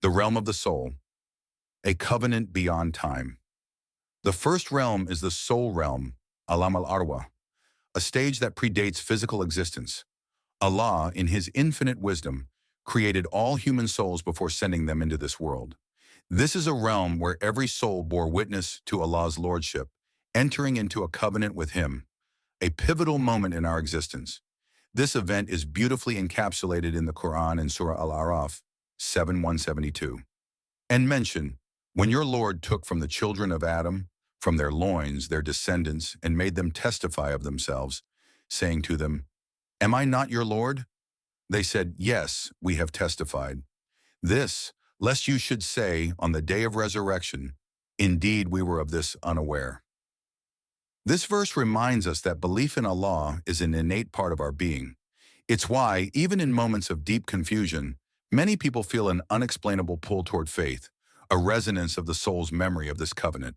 The realm of the soul, a covenant beyond time. The first realm is the soul realm, Al-Arwah, a stage that predates physical existence. Allah, in His infinite wisdom, created all human souls before sending them into this world. This is a realm where every soul bore witness to Allah's lordship, entering into a covenant with Him, a pivotal moment in our existence. This event is beautifully encapsulated in the Quran in Surah Al-Araf 7:172. And mention, when your Lord took from the children of Adam, from their loins, their descendants, and made them testify of themselves, saying to them, Am I not your Lord? They said, Yes, we have testified. This, lest you should say on the day of resurrection, Indeed, we were of this unaware. This verse reminds us that belief in Allah is an innate part of our being. It's why, even in moments of deep confusion, many people feel an unexplainable pull toward faith, a resonance of the soul's memory of this covenant.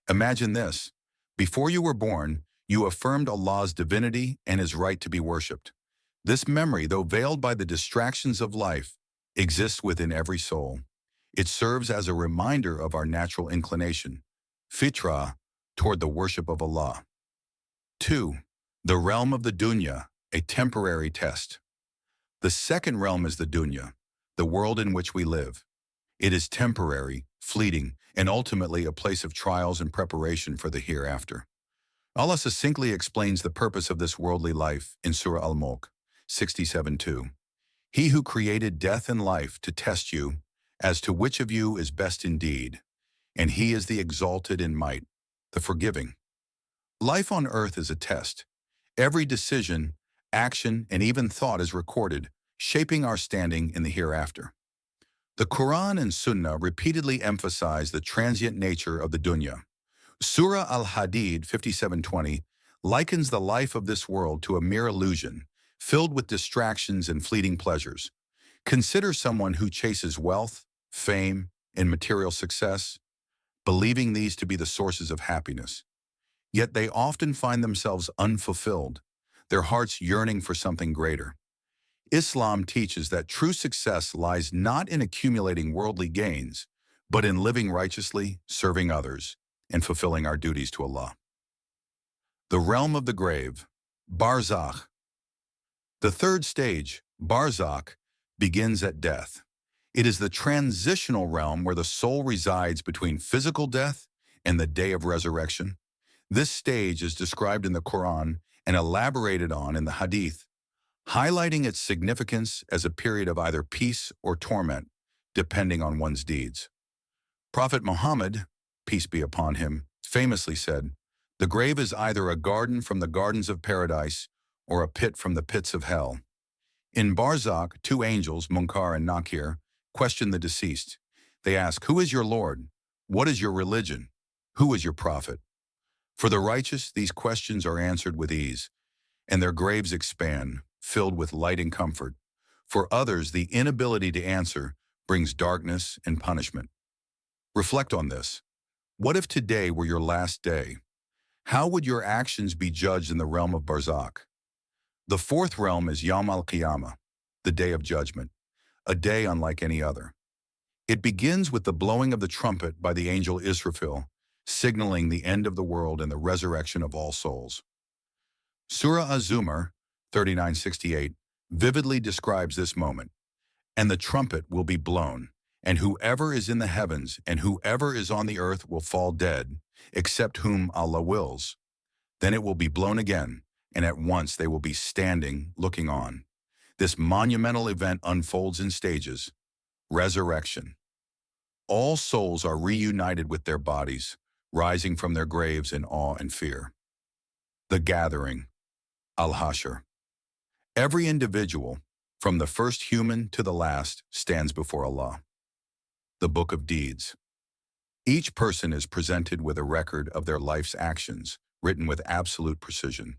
Imagine this. Before you were born, you affirmed Allah's divinity and His right to be worshipped. This memory, though veiled by the distractions of life, exists within every soul. It serves as a reminder of our natural inclination, fitrah, toward the worship of Allah. 2. The realm of the Dunya, a temporary test. The second realm is the Dunya, the world in which we live. It is temporary, fleeting, and ultimately a place of trials and preparation for the hereafter. Allah succinctly explains the purpose of this worldly life in Surah Al-Mulk 67:2. He who created death and life to test you, as to which of you is best indeed, and He is the exalted in might, the forgiving. Life on earth is a test. Every decision, action, and even thought is recorded, shaping our standing in the hereafter. The Quran and Sunnah repeatedly emphasize the transient nature of the dunya. Surah Al-Hadith 57:20 likens the life of this world to a mere illusion, filled with distractions and fleeting pleasures. Consider someone who chases wealth, fame, and material success, believing these to be the sources of happiness. Yet they often find themselves unfulfilled, their hearts yearning for something greater. Islam teaches that true success lies not in accumulating worldly gains, but in living righteously, serving others, and fulfilling our duties to Allah. The realm of the grave, Barzakh. The third stage, Barzakh, begins at death. It is the transitional realm where the soul resides between physical death and the day of resurrection. This stage is described in the Quran and elaborated on in the Hadith, highlighting its significance as a period of either peace or torment, depending on one's deeds. Prophet Muhammad, peace be upon him, famously said, "The grave is either a garden from the gardens of paradise or a pit from the pits of hell." In Barzakh, two angels, Munkar and Nakir, question the deceased. They ask, "Who is your Lord? What is your religion? Who is your prophet?" For the righteous, these questions are answered with ease, and their graves expand, filled with light and comfort. For others, the inability to answer brings darkness and punishment. Reflect on this. What if today were your last day? How would your actions be judged in the realm of Barzakh? The fourth realm is Yawm al-Qiyamah, the day of judgment, a day unlike any other. It begins with the blowing of the trumpet by the angel Israfil, signaling the end of the world and the resurrection of all souls. Surah Az-Zumar 39:68 vividly describes this moment. "And the trumpet will be blown, and whoever is in the heavens and whoever is on the earth will fall dead, except whom Allah wills. Then it will be blown again, and at once they will be standing, looking on." This monumental event unfolds in stages. Resurrection. All souls are reunited with their bodies, rising from their graves in awe and fear. The gathering. Al-Hashr. Every individual, from the first human to the last, stands before Allah. The Book of Deeds. Each person is presented with a record of their life's actions, written with absolute precision.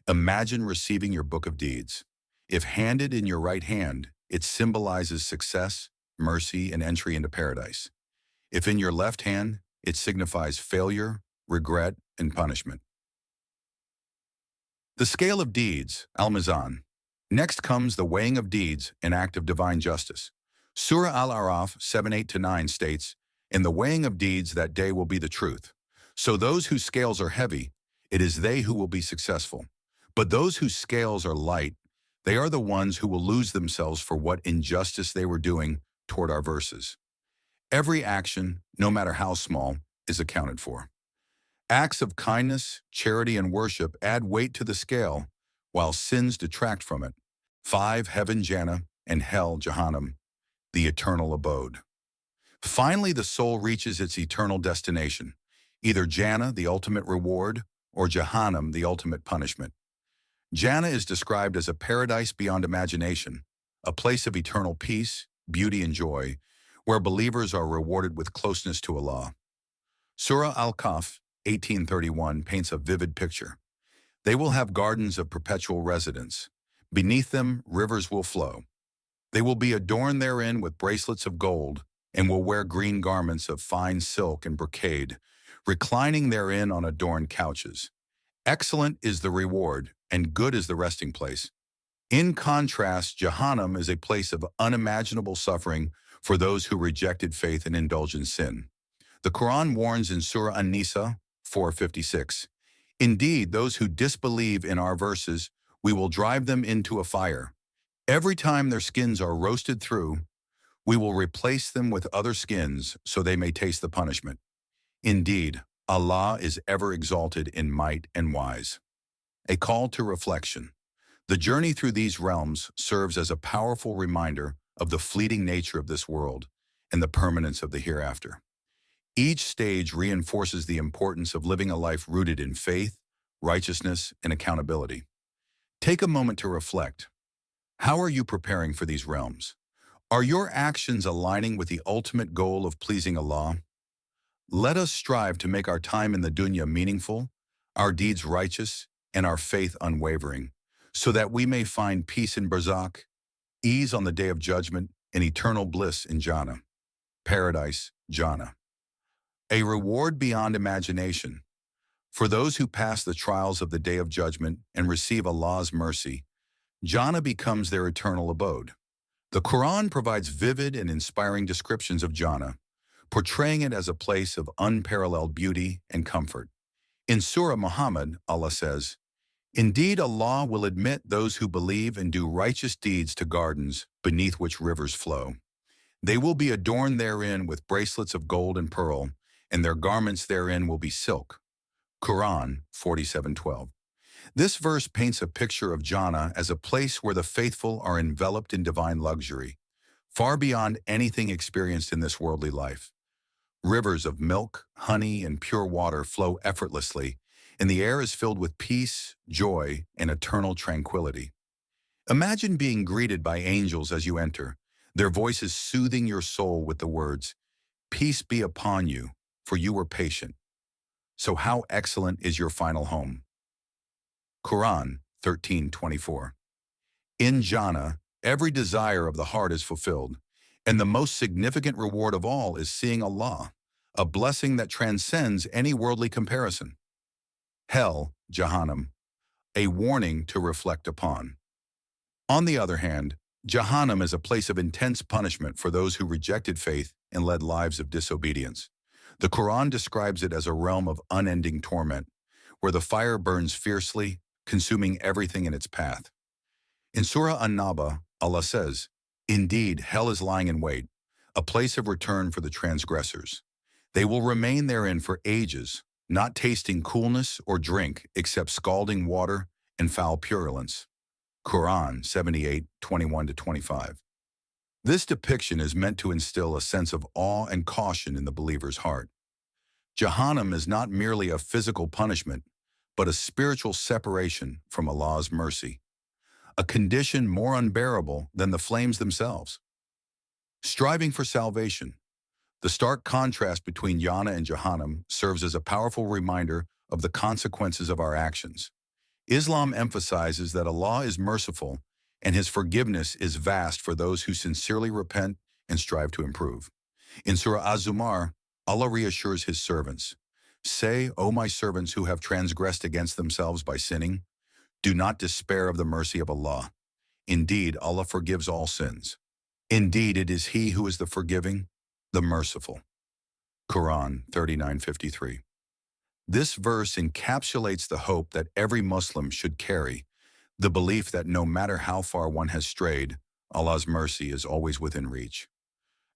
Imagine receiving your Book of Deeds. If handed in your right hand, it symbolizes success, mercy, and entry into paradise. If in your left hand, it signifies failure, regret, and punishment. The scale of deeds, Al-Mizan. Next comes the weighing of deeds, an act of divine justice. Surah Al-Arwah 7:8-9 states, "In the weighing of deeds that day will be the truth. So those whose scales are heavy, it is they who will be successful. But those whose scales are light, they are the ones who will lose themselves for what injustice they were doing toward our verses." Every action, no matter how small, is accounted for. Acts of kindness, charity, and worship add weight to the scale, while sins detract from it. 5. Heaven Jannah and Hell Jahannam, the eternal abode. Finally, the soul reaches its eternal destination, either Jannah, the ultimate reward, or Jahannam, the ultimate punishment. Jannah is described as a paradise beyond imagination, a place of eternal peace, beauty, and joy, where believers are rewarded with closeness to Allah. Surah Al-Kahf 18:31 paints a vivid picture. They will have gardens of perpetual residence. Beneath them, rivers will flow. They will be adorned therein with bracelets of gold and will wear green garments of fine silk and brocade, reclining therein on adorned couches. Excellent is the reward, and good is the resting place. In contrast, Jahannam is a place of unimaginable suffering for those who rejected faith and indulge in sin. The Quran warns in Surah An-Nisa 4:56, "Indeed, those who disbelieve in our verses, we will drive them into a fire. Every time their skins are roasted through, we will replace them with other skins so they may taste the punishment. Indeed, Allah is ever exalted in might and wise." A call to reflection. The journey through these realms serves as a powerful reminder of the fleeting nature of this world and the permanence of the hereafter. Each stage reinforces the importance of living a life rooted in faith, righteousness, and accountability. Take a moment to reflect. How are you preparing for these realms? Are your actions aligning with the ultimate goal of pleasing Allah? Let us strive to make our time in the dunya meaningful, our deeds righteous, and our faith unwavering, so that we may find peace in Barzakh, ease on the day of judgment, and eternal bliss in Jannah, paradise, Jannah. A reward beyond imagination. For those who pass the trials of the day of judgment and receive Allah's mercy, Jannah becomes their eternal abode. The Quran provides vivid and inspiring descriptions of Jannah, portraying it as a place of unparalleled beauty and comfort. In Surah Muhammad, Allah says, "Indeed, Allah will admit those who believe and do righteous deeds to gardens beneath which rivers flow. They will be adorned therein with bracelets of gold and pearl, and their garments therein will be silk." Quran 47:12. This verse paints a picture of Jannah as a place where the faithful are enveloped in divine luxury, far beyond anything experienced in this worldly life. Rivers of milk, honey, and pure water flow effortlessly, and the air is filled with peace, joy, and eternal tranquility. Imagine being greeted by angels as you enter, their voices soothing your soul with the words, "Peace be upon you, for you were patient." So how excellent is your final home? Quran 13:24. In Jannah, every desire of the heart is fulfilled, and the most significant reward of all is seeing Allah, a blessing that transcends any worldly comparison. Hell, Jahannam, a warning to reflect upon. On the other hand, Jahannam is a place of intense punishment for those who rejected faith and led lives of disobedience. The Quran describes it as a realm of unending torment, where the fire burns fiercely, consuming everything in its path. In Surah An-Naba, Allah says, "Indeed, hell is lying in wait, a place of return for the transgressors. They will remain therein for ages, not tasting coolness or drink except scalding water and foul purulence." Quran 78:21-25. This depiction is meant to instill a sense of awe and caution in the believer's heart. Jahannam is not merely a physical punishment, but a spiritual separation from Allah's mercy, a condition more unbearable than the flames themselves. Striving for salvation. The stark contrast between Jannah and Jahannam serves as a powerful reminder of the consequences of our actions. Islam emphasizes that Allah is merciful and His forgiveness is vast for those who sincerely repent and strive to improve. In Surah Az-Zumar, Allah reassures His servants, "Say, O my servants who have transgressed against themselves by sinning, do not despair of the mercy of Allah. Indeed, Allah forgives all sins." Indeed, it is He who is the forgiving, the merciful. Quran 39:53. This verse encapsulates the hope that every Muslim should carry, the belief that no matter how far one has strayed, Allah's mercy is always within reach.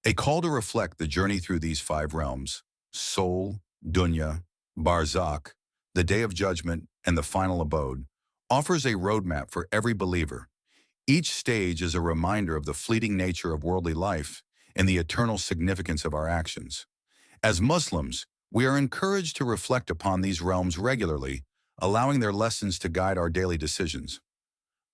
A call to reflect the journey through these five realms: soul, dunya, Barzakh, the day of judgment, and the final abode, offers a roadmap for every believer. Each stage is a reminder of the fleeting nature of worldly life and the eternal significance of our actions. As Muslims, we are encouraged to reflect upon these realms regularly, allowing their lessons to guide our daily decisions.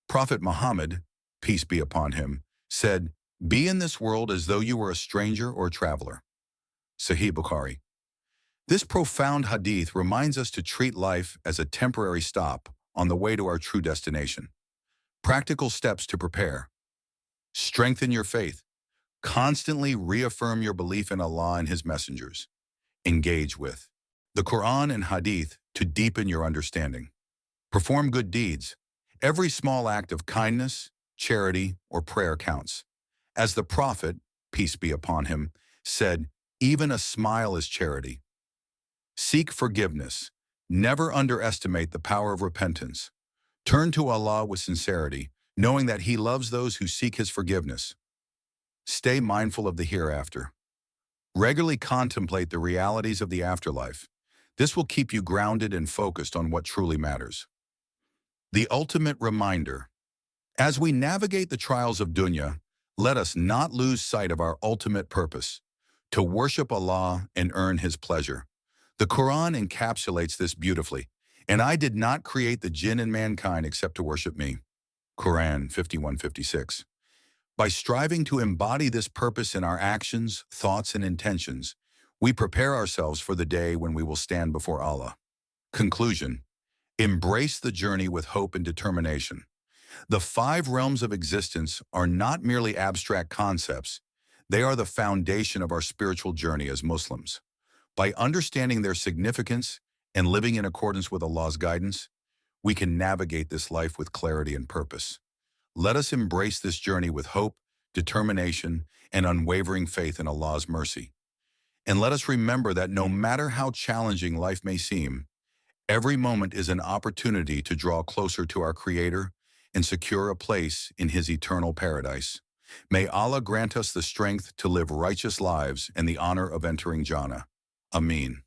Prophet Muhammad, peace be upon him, said, "Be in this world as though you were a stranger or traveler." Sahih Bukhari. This profound hadith reminds us to treat life as a temporary stop on the way to our true destination. Practical steps to prepare. Strengthen your faith. Constantly reaffirm your belief in Allah and His messengers. Engage with the Quran and Hadith to deepen your understanding. Perform good deeds. Every small act of kindness, charity, or prayer counts. As the Prophet, peace be upon him, said, "Even a smile is charity." Seek forgiveness. Never underestimate the power of repentance. Turn to Allah with sincerity, knowing that He loves those who seek His forgiveness. Stay mindful of the hereafter. Regularly contemplate the realities of the afterlife. This will keep you grounded and focused on what truly matters. The ultimate reminder. As we navigate the trials of Dunya, let us not lose sight of our ultimate purpose: to worship Allah and earn His pleasure. The Quran encapsulates this beautifully. "And I did not create the jinn and mankind except to worship me." Quran 51:56. By striving to embody this purpose in our actions, thoughts, and intentions, we prepare ourselves for the day when we will stand before Allah. Conclusion. Embrace the journey with hope and determination. The five realms of existence are not merely abstract concepts. They are the foundation of our spiritual journey as Muslims. By understanding their significance and living in accordance with Allah's guidance, we can navigate this life with clarity and purpose. Let us embrace this journey with hope, determination, and unwavering faith in Allah's mercy. And let us remember that no matter how challenging life may seem, every moment is an opportunity to draw closer to our Creator and secure a place in His eternal paradise. May Allah grant us the strength to live righteous lives and the honor of entering Jannah. Ameen.